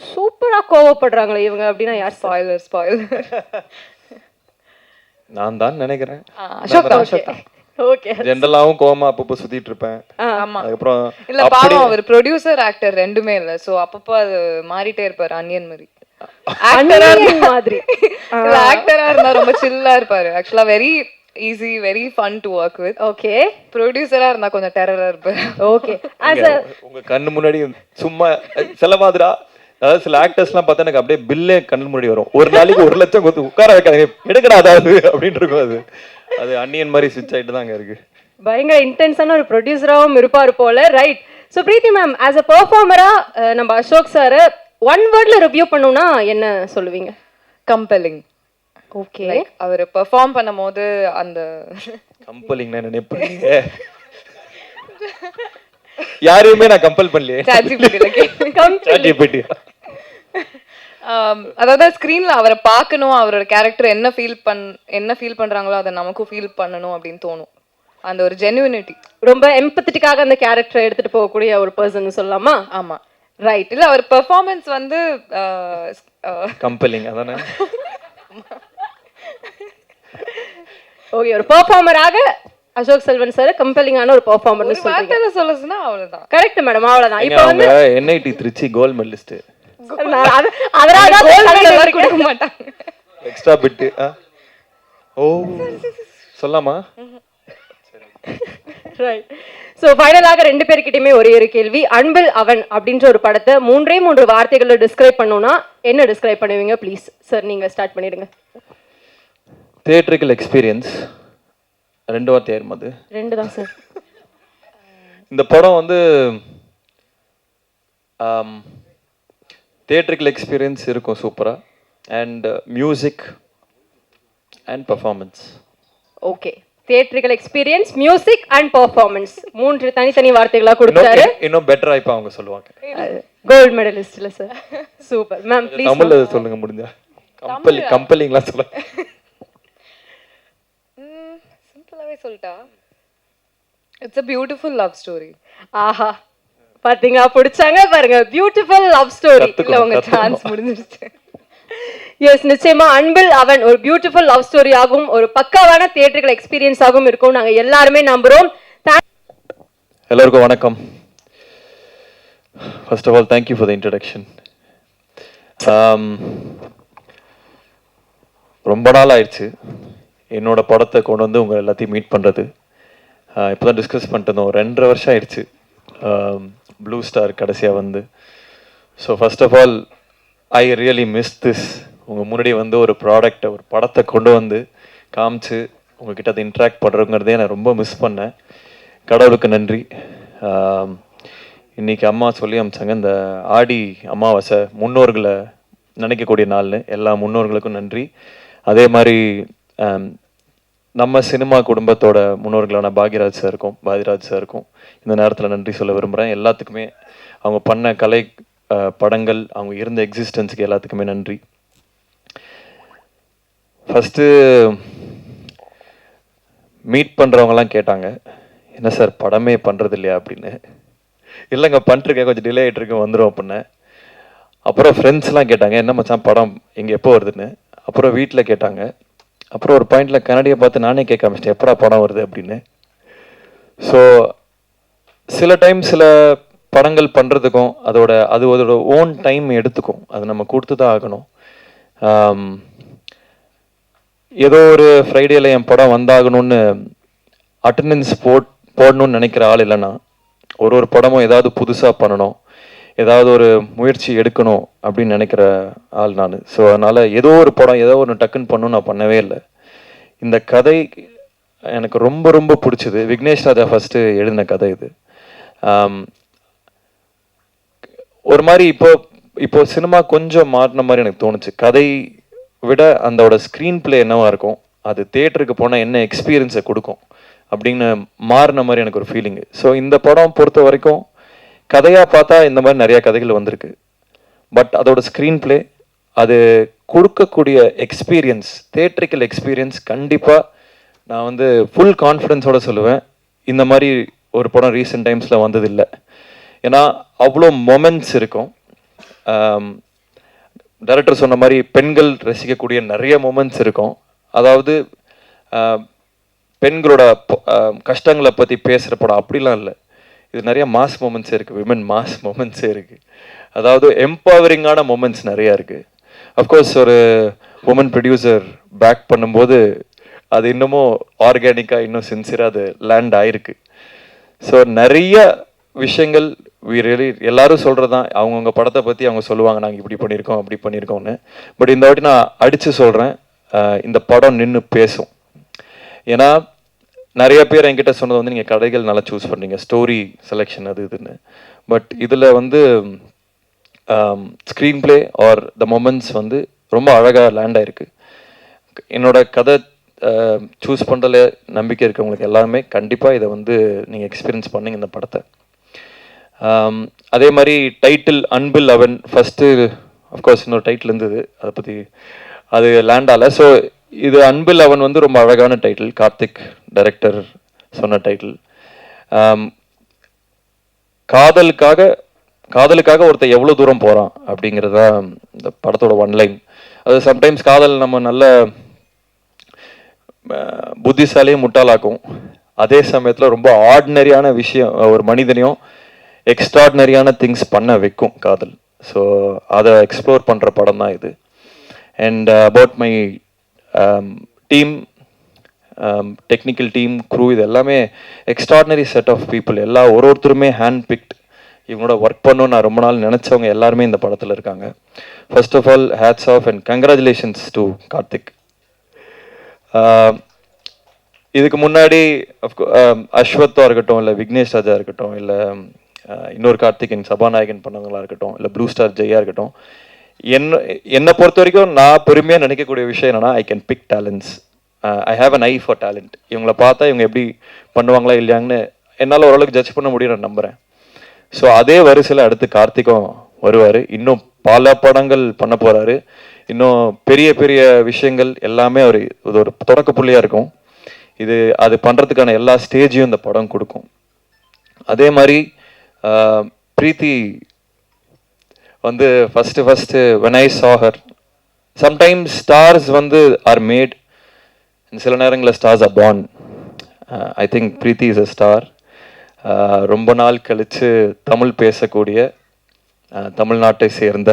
சூப்பரா கோவப்படுறாங்களே இவங்க அப்படின்னா யார்? ஸ்பாயிலர் நான் தான் நினைக்கிறேன். அசோக் தான். ஓகே, ஜெனரலாவும் கோமா அப்பப்போ சுத்திட்டு இருப்பேன். ஆமா. அதுக்கப்புறம் இல்ல பாவம் அவர் ப்ரொடியூசர் ஆக்டர் ரெண்டுமே இல்ல. சோ அப்பப்போ அது மாறிட்டே இருப்பாரு. அன்னியன் மாதிரி மாதிரி இல்ல, ஆக்டரா இருந்தா ரொம்ப சில்லா இருப்பாரு. ஆக்சுவலா very easy, very fun to work with. Okay, ப்ரொடியூசரா இருந்தா கொஞ்சம் டெரரா இருப்பாரு. ஓகே, உங்க கண்ணு முன்னாடி சும்மா செலவாதுடா அதாவது சில ஆக்டர்ஸ்லாம் பார்த்தா எனக்கு அப்படியே பில்லே கண்ணு முன்னாடி வரும். ஒரு நாளைக்கு 1 லட்சம் கொடுத்து உட்கார வைக்காதீங்க, எடுக்கடா அதாவது அப்படின்னு இருக்கும். அது அன்னியன் மாதிரி ஸ்விட்ச் ஆகிட்டு தாங்க இருக்கு. பயங்கர இன்டென்ஸான ஒரு ப்ரொடியூசராகவும் இருப்பார் போல. Right. So Preethi ma'am, as a பெர்ஃபார்மரா நம்ம அசோக் சாரை ஒன் வேர்ட்ல ரிவ்யூ பண்ணணும்னா என்ன சொல்லுவீங்க? கம்பெல்லிங். ஓகே. அவர் பெர்ஃபார்ம் பண்ணும்போது அந்த கம்பெல்லிங்னா நினைப்பேன். யாரையுமே நான் கம்பல் பண்ணலையே. அதாவது ஸ்க்ரீன்ல அவரை பார்க்கணும், அவரோட கேரக்டர் என்ன ஃபீல் பண்றாங்களோ அதை நமக்கும் ஃபீல் பண்ணணும் அப்படின்னு தோணும். அந்த ஒரு ஜெனுவினிட்டி, ரொம்ப எம்பத்தட்டிக்காக அந்த கேரக்டரை எடுத்துட்டு போகக்கூடிய ஒரு பர்சன் சொல்லலாமா? ஆமா, ரைட். இல்ல அவர் பெர்ஃபார்மன்ஸ் வந்து கம்பெல்லிங் அதானே. ஓகே, ஒரு பெர்ஃபார்மராக அசோக் செல்வன் சார் கம்பெல்லிங்கான ஒரு பெர்ஃபார்மர்னு சொல்றீங்க. வார்த்தையில சொல்லணும்னா அவ்வளவுதான். கரெக்ட் மேடம், அவ்வளவுதான். இப்போ வந்து என்ஐடி திருச்சி கோல்ட் மெடலிஸ்ட். அதனால கோல்ட் கொடுக்க மாட்டாங்க. Extra bit. ஓ சொல்லாமா? ரைட். ஸோ ஃபைனலாக 2 பேர்கிட்டயுமே ஒரே ஒரு கேள்வி. அன்பில் அவன் அப்படின்ற ஒரு படத்தை 3 வார்த்தைகளை டிஸ்கிரைப் பண்ணணும்னா என்ன டிஸ்கிரைப் பண்ணுவீங்க? ப்ளீஸ் சார், நீங்க ஸ்டார்ட் பண்ணிடுங்க. Theatrical experience. 2 வார்த்தை ஆயிருமா? அது 2 தான் சார். இந்த படம் வந்து தியேட்டரிக்கல் எக்ஸ்பீரியன்ஸ் இருக்கும் சூப்பரா, and music and performance. Okay, theatrical experience, music and performance 3 தனித்தனி வார்த்தைகளா கொடுத்தாரு. இன்னும் பெட்டரா இப்ப அவங்க சொல்லுவாங்க. கோல்ட் மெடலிஸ்ட்ல சார். சூப்பர் மேம், ப்ளீஸ் தமிழ்ல சொல்லுங்க முடிஞ்சா. கம்பெல்லிங்லாம் சொல்லுங்க. சிம்பிளாவே சொல்லிட்டா, it's a beautiful love story. ஆஹா, பாத்தீங்க, பிடிச்சாங்க பாருங்க. Beautiful love story. இல்ல உங்க சான்ஸ் முடிஞ்சிருச்சு. எஸ், நிச்சயமா அன்பில் அவன் ஒரு பியூட்டிஃபுல் லவ் ஸ்டோரி ஆகும், ஒரு பக்காவான தியேட்டரிக்கல் எக்ஸ்பீரியன்ஸ் ஆகும் இருக்கும். நாங்க எல்லாருமே நம்புறோம். எல்லாருக்கும் வணக்கம். First of all thank you for the introduction. ரொம்ப நாள் ஆயிடுச்சு என்னோட படத்தை கொண்டு வந்து உங்கள் எல்லாத்தையும் மீட் பண்ணுறது. இப்போ தான் டிஸ்கஸ் பண்ணிட்டு இருந்தோம். 2.5 வருஷம் ஆயிடுச்சு ப்ளூ ஸ்டார் கடைசியாக வந்து. So first of all I really miss this. உங்கள் முன்னாடி வந்து ஒரு ப்ராடக்டை, ஒரு படத்தை கொண்டு வந்து காமிச்சு உங்ககிட்ட அதை இன்ட்ராக்ட் பண்ணுறோங்கிறதே நான் ரொம்ப மிஸ் பண்ணேன். கடவுளுக்கு நன்றி. இன்றைக்கி அம்மா சொல்லி அமிச்சாங்க, இந்த ஆடி அமாவாசை முன்னோர்களை நினைக்கக்கூடிய நாள்னு. எல்லா முன்னோர்களுக்கும் நன்றி. அதே மாதிரி நம்ம சினிமா குடும்பத்தோட முன்னோர்களான பாக்யராஜ் சாருக்கும் இந்த நேரத்தில் நன்றி சொல்ல விரும்புகிறேன். எல்லாத்துக்குமே அவங்க பண்ண கலை படங்கள், அவங்க இருந்த எக்ஸிஸ்டன்ஸுக்கு எல்லாத்துக்குமே நன்றி. ஃபஸ்ட்டு மீட் பண்ணுறவங்கலாம் கேட்டாங்க, என்ன சார் படமே பண்ணுறது இல்லையா அப்படின்னு. இல்லைங்க, பண்ணிருக்கேன், கொஞ்சம் டிலே ஆகிட்டு இருக்கு, வந்துடும் அப்படின்னு. அப்புறம் ஃப்ரெண்ட்ஸ்லாம் கேட்டாங்க, என்ன மச்சான் படம் இங்கே எப்போ வருதுன்னு. அப்புறம் வீட்டில் கேட்டாங்க. அப்புறம் ஒரு பாயிண்டில் கன்னடியை பார்த்து நானே கேட்க ஆரம்பிச்சிட்டேன், எப்படா படம் வருது அப்படின்னு. ஸோ சில டைம் சில படங்கள் பண்ணுறதுக்கும் அதோட ஓன் டைம் எடுத்துக்கும். அது நம்ம கொடுத்து தான் ஆகணும். ஏதோ ஒரு ஃப்ரைடேல என் படம் வந்தாகணும்னு அட்டண்டன்ஸ் போடணும்னு நினைக்கிற ஆள் இல்லைன்னா, ஒரு படமும் ஏதாவது புதுசாக பண்ணணும், ஏதாவது ஒரு முயற்சி எடுக்கணும் அப்படின்னு நினைக்கிற ஆள் நான். ஸோ அதனால் ஏதோ ஒரு படம் ஏதோ ஒன்று டக்குன்னு பண்ணணும் நான் பண்ணவே இல்லை. இந்த கதை எனக்கு ரொம்ப ரொம்ப பிடிச்சது. விக்னேஷ் ராஜா ஃபஸ்ட்டு எழுதின கதை இது. ஒரு மாதிரி இப்போ சினிமா கொஞ்சம் மாறின மாதிரி எனக்கு தோணுச்சு. கதை விட அதோட ஸ்க்ரீன் பிளே என்னவா இருக்கும், அது தியேட்டருக்கு போனால் என்ன எக்ஸ்பீரியன்ஸை கொடுக்கும் அப்படின்னு மாறின மாதிரி எனக்கு ஒரு ஃபீலிங்கு. ஸோ இந்த படம் பொறுத்த வரைக்கும் கதையாக பார்த்தா இந்த மாதிரி நிறையா கதைகள் வந்திருக்கு. பட் அதோட ஸ்க்ரீன் பிளே, அது கொடுக்கக்கூடிய எக்ஸ்பீரியன்ஸ், தியேட்ரிக்கல் எக்ஸ்பீரியன்ஸ் கண்டிப்பாக நான் வந்து ஃபுல் கான்ஃபிடென்ஸோடு சொல்லுவேன், இந்த மாதிரி ஒரு படம் ரீசெண்ட் டைம்ஸில் வந்ததில்லை. ஏன்னா அவ்வளோ மொமெண்ட்ஸ் இருக்கும். டைரக்டர் சொன்ன மாதிரி பெண்கள் ரசிக்கக்கூடிய நிறைய மொமெண்ட்ஸ் இருக்கும். அதாவது பெண்களோட கஷ்டங்களை பற்றி பேசுகிற படம் அப்படிலாம் இல்லை. இது நிறைய மாஸ் மொமெண்ட்ஸே இருக்குது, விமன் மாஸ் மொமெண்ட்ஸே இருக்குது. அதாவது எம்பவரிங்கான மொமெண்ட்ஸ் நிறையா இருக்குது. அஃப்கோர்ஸ் ஒரு உமன் ப்ரொடியூசர் பேக் பண்ணும்போது அது இன்னமும் ஆர்கானிக்காக இன்னும் சின்சியராக அது லேண்ட் ஆகிருக்கு. ஸோ நிறைய விஷயங்கள் வி ரியலி எல்லாரும் சொல்கிறது தான் அவங்கவுங்க படத்தை பற்றி அவங்க சொல்லுவாங்க நாங்கள் இப்படி பண்ணியிருக்கோம் அப்படி பண்ணியிருக்கோம்னு. பட் இந்த வாட்டி நான் அடித்து சொல்கிறேன், இந்த படம் நின்று பேசும். ஏன்னா நிறைய பேர் என்கிட்ட சொன்னது வந்து நீங்கள் கதைகள் நல்லா சூஸ் பண்ணீங்க, ஸ்டோரி செலெக்ஷன் அது இதுன்னு. பட் இதில் வந்து screen play R the moments வந்து ரொம்ப அழகாக லேண்ட் ஆயிருக்கு. என்னோட கதை சூஸ் பண்ணுறதுல நம்பிக்கை இருக்கவங்களுக்கு எல்லாருமே கண்டிப்பாக இதை வந்து நீங்கள் எக்ஸ்பீரியன்ஸ் பண்ணிங்க இந்த படத்தை. அதே மாதிரி டைட்டில் அன்பில் அவன் ஃபஸ்ட்டு அஃப்கோர்ஸ் இன்னொரு டைட்டில் இருந்தது, அதை பற்றி அது லேண்ட் ஆகலை. ஸோ இது அன்பில் அவன் வந்து ரொம்ப அழகான டைட்டில், கார்த்திக் டைரக்டர் சொன்ன டைட்டில். காதலுக்காக ஒருத்தர் எவ்வளோ தூரம் போகிறான் அப்படிங்கிறது தான் இந்த படத்தோட ஒன்லைன். அது சம்டைம்ஸ் காதல் நம்ம நல்ல புத்திசாலியும் முட்டாளாக்கும், அதே சமயத்தில் ரொம்ப ஆர்டினரியான விஷயம் ஒரு மனிதனையும் எக்ஸ்ட்ராடினரியான திங்ஸ் பண்ண வைக்கும் காதல். ஸோ அதை எக்ஸ்ப்ளோர் பண்ணுற படம் தான் இது. And about my team, technical team, crew, இது எல்லாமே எக்ஸ்ட்ராடினரி செட் ஆஃப் பீப்புள். ஒருத்தருமே ஹேண்ட் பிக்ட். இவங்களோட ஒர்க் பண்ணணும்னு நான் ரொம்ப நாள் நினச்சவங்க எல்லாருமே இந்த படத்தில் இருக்காங்க. First of all hats off and congratulations to Karthik. இதுக்கு முன்னாடி அஸ்வத்தா இருக்கட்டும், இல்லை விக்னேஷ் ராஜா இருக்கட்டும், இல்லை இன்னொரு கார்த்திகன் சபாநாயகன் பண்ணவங்களா இருக்கட்டும், இல்லை ப்ளூ ஸ்டார் ஜெயா இருக்கட்டும், என்னை பொறுத்த வரைக்கும் நான் பெருமையாக நினைக்கக்கூடிய விஷயம் என்னென்னா, I can big talents. I have an I for talent. இவங்கள பார்த்தா இவங்க எப்படி பண்ணுவாங்களா இல்லையாங்கன்னு என்னால் ஓரளவுக்கு ஜட்ஜ் பண்ண முடியும், நான் நம்புகிறேன். ஸோ அதே வரிசையில் அடுத்து கார்த்திக்கும் வருவார். இன்னும் பல படங்கள் பண்ண போகிறாரு. இன்னும் பெரிய பெரிய விஷயங்கள் எல்லாமே அவர் இது ஒரு தொடக்க புள்ளியாக இருக்கும். அது பண்ணுறதுக்கான எல்லா ஸ்டேஜையும் இந்த படம் கொடுக்கும். அதே மாதிரி பிரீத்தி வந்து first when I saw her, sometimes stars வந்து ஆர் மேட், சில நேரங்களில் stars are born. I think Preethi is a star. ரொம்ப நாள் கழித்து தமிழ் பேசக்கூடிய தமிழ்நாட்டை சேர்ந்த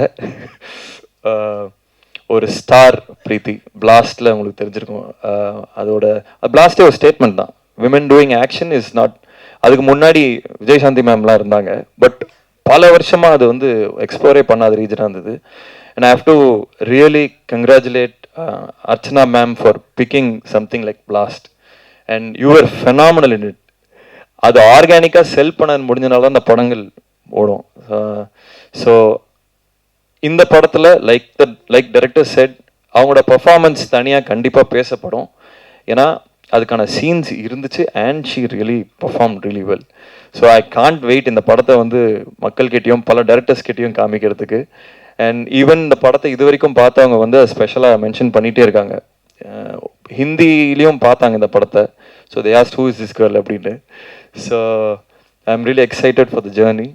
ஒரு ஸ்டார் பிரீத்தி. பிளாஸ்டில் உங்களுக்கு தெரிஞ்சிருக்கும். பிளாஸ்டே ஒரு ஸ்டேட்மெண்ட் தான், women doing action is not. அதுக்கு முன்னாடி விஜயசாந்தி மேம்லாம் இருந்தாங்க, பட் பல வருஷமாக அது வந்து எக்ஸ்ப்ளோரே பண்ணாத ரீஜனாக இருந்தது. And I have to really congratulate Archana ma'am for picking something like blast. And you are phenomenal in it. அது ஆர்கானிக்காக செல் பண்ண முடிஞ்சனால தான் அந்த படங்கள் ஓடும். ஸோ இந்த படத்தில் லைக் டைரக்டர் செட், அவங்களோட பர்ஃபார்மன்ஸ் தனியாக கண்டிப்பாக பேசப்படும். ஏன்னா அதுக்கான சீன்ஸ் இருந்துச்சு and she really perform really well. So I can't wait இந்த படத்தை வந்து மக்கள்கிட்டையும் பல டைரக்டர்ஸ்கிட்டையும் காமிக்கிறதுக்கு. அண்ட் ஈவன் இந்த படத்தை இது வரைக்கும் பார்த்தவங்க வந்து ஸ்பெஷலாக மென்ஷன் பண்ணிகிட்டே இருக்காங்க. ஹிந்திலையும் பார்த்தாங்க இந்த படத்தை. So they asked who is this girl அப்படின்னு. So I am really excited for the journey.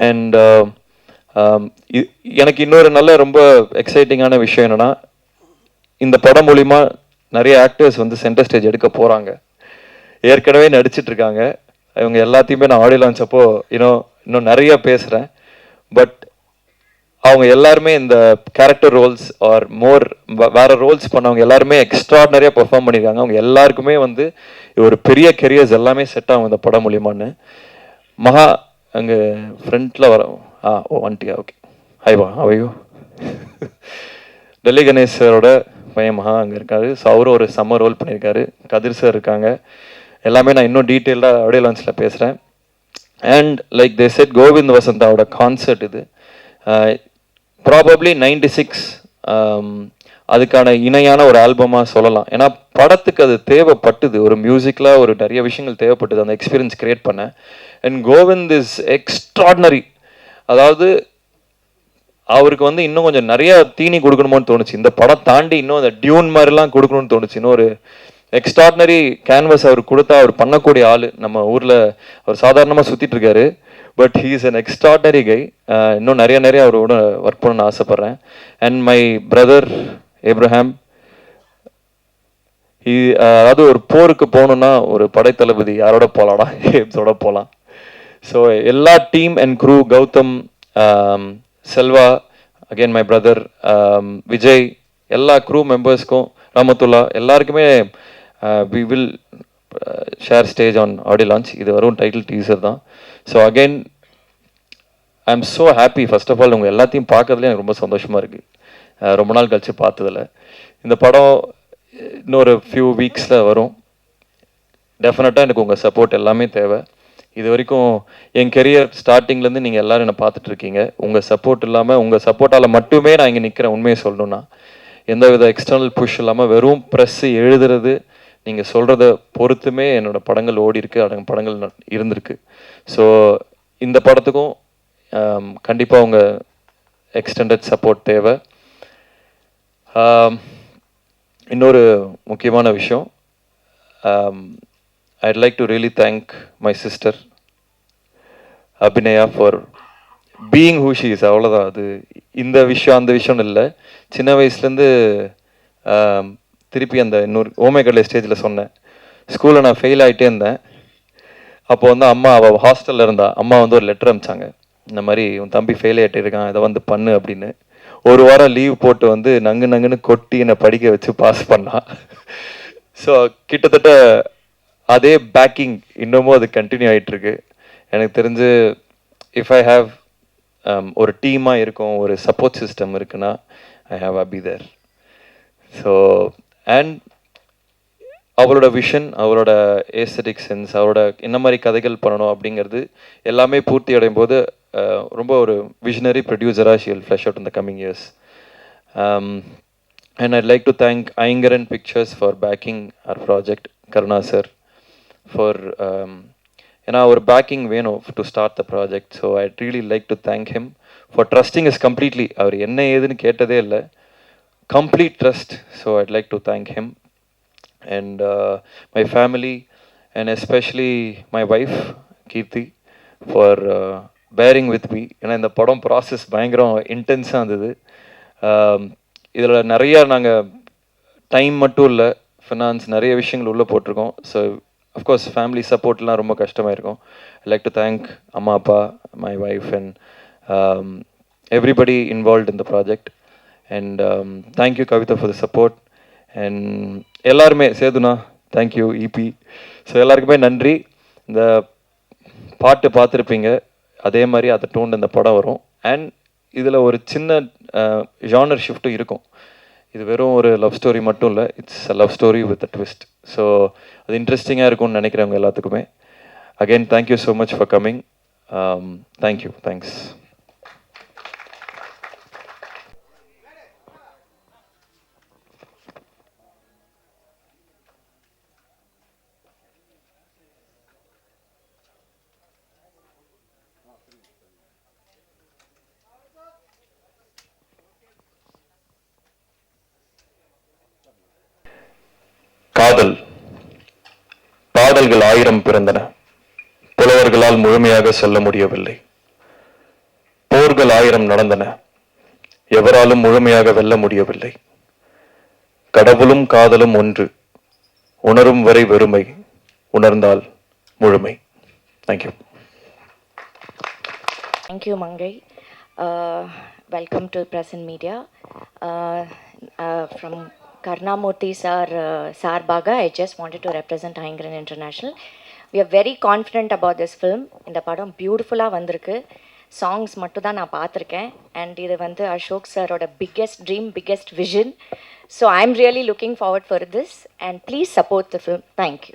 And எனக்கு இன்னொரு ரொம்ப எக்ஸைட்டிங்கான விஷயம் என்னென்னா, இந்த படம் மூலிமா நிறைய ஆக்டர்ஸ் வந்து சென்டர் ஸ்டேஜ் எடுக்க போகிறாங்க. ஏற்கனவே நடிச்சிட்ருக்காங்க. இவங்க எல்லாத்தையுமே நான் ஆடியோ லான்ச் அப்போ இன்னும் நிறைய பேசுகிறேன். பட் அவங்க எல்லாருமே இந்த கேரக்டர் ரோல்ஸ் ஆர் வேறு ரோல்ஸ் பண்ணவங்க எல்லாருமே எக்ஸ்ட்ராடினரியாக பெர்ஃபார்ம் பண்ணியிருக்காங்க. அவங்க எல்லாருக்குமே வந்து ஒரு பெரிய கெரியர்ஸ் எல்லாமே செட் ஆகும் இந்த படம் மூலியமான்னு. மகா அங்கே ஃப்ரண்ட்டில் வரோம். வந்துட்டியா? ஓகே, ஹைவா அவையோ. டெல்லி கணேஷ் சாரோட பையன் மகா அங்கே இருக்காரு. ஸோ அவரும் ஒரு செம்ம ரோல் பண்ணியிருக்காரு. கதிர் சார் இருக்காங்க. எல்லாமே நான் இன்னும் டீட்டெயில்டாக ஆடியோ லான்ச்சில் பேசுகிறேன். And like they said, Govind வசந்தாவோட கான்சர்ட் இது. ப்ராபப்ளி 96 அதுக்கான இணையான ஒரு ஆல்பமாக சொல்லலாம். ஏன்னா படத்துக்கு அது தேவைப்பட்டது, ஒரு மியூசிக்கில் ஒரு நிறைய விஷயங்கள் தேவைப்பட்டது அந்த எக்ஸ்பீரியன்ஸ் கிரியேட் பண்ண. And Kovind is extraordinary. அதாவது அவருக்கு வந்து இன்னும் கொஞ்சம் நிறைய தீனி கொடுக்கணுமோன்னு தோணுச்சு. இந்த படம் தாண்டி இன்னும் அந்த டியூன் மாதிரிலாம் கொடுக்கணும்னு தோணுச்சு. இன்னும் ஒரு எக்ஸ்ட்ராடினரி கேன்வஸ் அவர் கொடுத்தா அவர் பண்ணக்கூடிய ஆள். நம்ம ஊரில் அவர் சாதாரணமாக சுற்றிட்டு இருக்காரு, but he is an extraordinary guy. இன்னும் நிறைய அவரோட ஒர்க் பண்ணணும்னு ஆசைப்பட்றேன். அண்ட் மை பிரதர் ஏப்ரஹாம், அதாவது ஒரு போருக்கு போகணுன்னா ஒரு படைத்தளபதி யாரோட போகலாம்னா ஏப்ஸோட போகலாம். ஸோ எல்லா team and crew, Gautham, Selva, again my brother Vijay, எல்லா க்ரூ மெம்பர்ஸ்க்கும், ரமத்துல்லா, எல்லாருக்குமே we will share stage on audio launch. இது வரும் டைட்டில் டீசர் தான். So again I am so happy. First of all உங்கள் எல்லாத்தையும் பார்க்கறதுல எனக்கு ரொம்ப சந்தோஷமாக இருக்குது. ரொம்ப நாள் கழித்து பார்த்ததில்ல. இந்த படம் இன்னொரு ஃபியூ வீக்ஸில் வரும். டெஃபினட்டாக எனக்கு உங்கள் சப்போர்ட் எல்லாமே தேவை. இது வரைக்கும் என் கெரியர் ஸ்டார்டிங்லேருந்து நீங்கள் எல்லோரும் என்னை பார்த்துட்ருக்கீங்க. உங்கள் சப்போர்ட் இல்லாமல், உங்கள் சப்போர்ட்டால் மட்டுமே நான் இங்கே நிற்கிறேன். உண்மையை சொல்லணுன்னா எந்த வித எக்ஸ்டர்னல் புஷ் இல்லாமல் வெறும் ப்ரெஸ்ஸு எழுதுறது, நீங்கள் சொல்கிறத பொறுத்துமே என்னோடய படங்கள் ஓடி இருக்கு, படங்கள் இருந்திருக்கு. ஸோ இந்த படத்துக்கும் கண்டிப்பாக உங்கள் எக்ஸ்டெண்டட் சப்போர்ட் தேவை. இன்னொரு முக்கியமான விஷயம், I'd like to really thank my sister Abhinaya for being who she is. அவ்வளோதான். அது இந்த விஷயம் அந்த விஷயம்னு இல்லை. சின்ன வயசுலேருந்து திருப்பி அந்த இன்னொரு ஓமேகடலை ஸ்டேஜில் சொன்னேன். ஸ்கூலில் நான் ஃபெயில் ஆகிட்டே இருந்தேன். அப்போ வந்து அம்மா, அவள் ஹாஸ்டலில் இருந்தா, அம்மா வந்து ஒரு லெட்டர் அனுப்பிச்சாங்க. இந்த மாதிரி உன் தம்பி ஃபெயில் ஆகிட்டே இருக்கான், இதை வந்து பண்ணு அப்படின்னு. ஒரு வாரம் லீவ் போட்டு வந்து நங்குன்னு கொட்டி என்னை படிக்க வச்சு பாஸ் பண்ணான். ஸோ கிட்டத்தட்ட அதே பேக்கிங் இன்னமும் அது கண்டினியூ ஆகிட்டுருக்கு. எனக்கு தெரிஞ்சு இஃப் ஐ ஹாவ் ஒரு டீமாக இருக்கும், ஒரு சப்போர்ட் சிஸ்டம் இருக்குன்னா I have Abhi there. So and அவளோட விஷன், அவரோட ஏஸ்தட்டிக் சென்ஸ், அவரோட என்ன மாதிரி கதைகள் பண்ணணும் அப்படிங்கிறது எல்லாமே பூர்த்தி அடையும் போது ரொம்ப ஒரு விஷனரி ப்ரொடியூசராக she will flush out in the coming years. And I'd like to thank Aingaran pictures for backing our project, Karuna sir for ஏன்னா ஒரு பேக்கிங் வேணும் to start the project. So I really like to thank him for trusting is completely. அவர் என்ன ஏதுன்னு கேட்டதே இல்லை, complete trust. So I'd like to thank him. And my family, and especially my wife Kirti, for bearing with me. ஏன்னா இந்த படம் process பயங்கரம் இன்டென்ஸாக இருந்தது. இதில் நிறையா நாங்கள் டைம் மட்டும் இல்லை, ஃபினான்ஸ் நிறைய விஷயங்கள் உள்ளே போட்டிருக்கோம். ஸோ அஃப்கோர்ஸ் ஃபேமிலி சப்போர்ட்லாம் ரொம்ப கஷ்டமாக இருக்கும். ஐ லைக் டு தேங்க் அம்மா, அப்பா, my wife and everybody involved in the project. And thank you Kavitha for the support. And எல்லாருமே, சேதுனா தேங்க்யூ, இபி. ஸோ எல்லாருக்குமே நன்றி. இந்த பாட்டு பார்த்துருப்பீங்க, அதே மாதிரி அதை டோன் இந்த படம் வரும். அண்ட் இதில் ஒரு சின்ன ஜானர் ஷிஃப்ட்டும் இருக்கும். இது வெறும் ஒரு லவ் ஸ்டோரி மட்டும் இல்லை, it's a love story with a twist. So அது இன்ட்ரெஸ்டிங்காக இருக்கும்னு நினைக்கிறவங்க எல்லாத்துக்குமே. Again thank you so much for coming. Thank you, thanks. காதல் பாடல்கள் 1000 பிறந்தன, புலவர்களால் முழுமையாக சொல்ல முடியவில்லை. போர்கள் 1000 நடந்தன, எவராலும் முழுமையாக வெல்ல முடியவில்லை. கடவுளும் காதலும் ஒன்று, உணரும் வரை வெறுமை, உணர்ந்தால் முழுமை. Thank you. Thank you Mangai. Welcome to present media. From Karnamurthy sir Sarbaga, I just wanted to represent Aingran International. We are very confident about this film. இந்த படம் பியூட்டிஃபுல்லாக வந்திருக்கு. சாங்ஸ் மட்டும் தான் நான் பார்த்துருக்கேன். அண்ட் இது வந்து அசோக் சாரோட biggest dream, biggest vision. So I am really looking forward for this and please support the film. Thank you.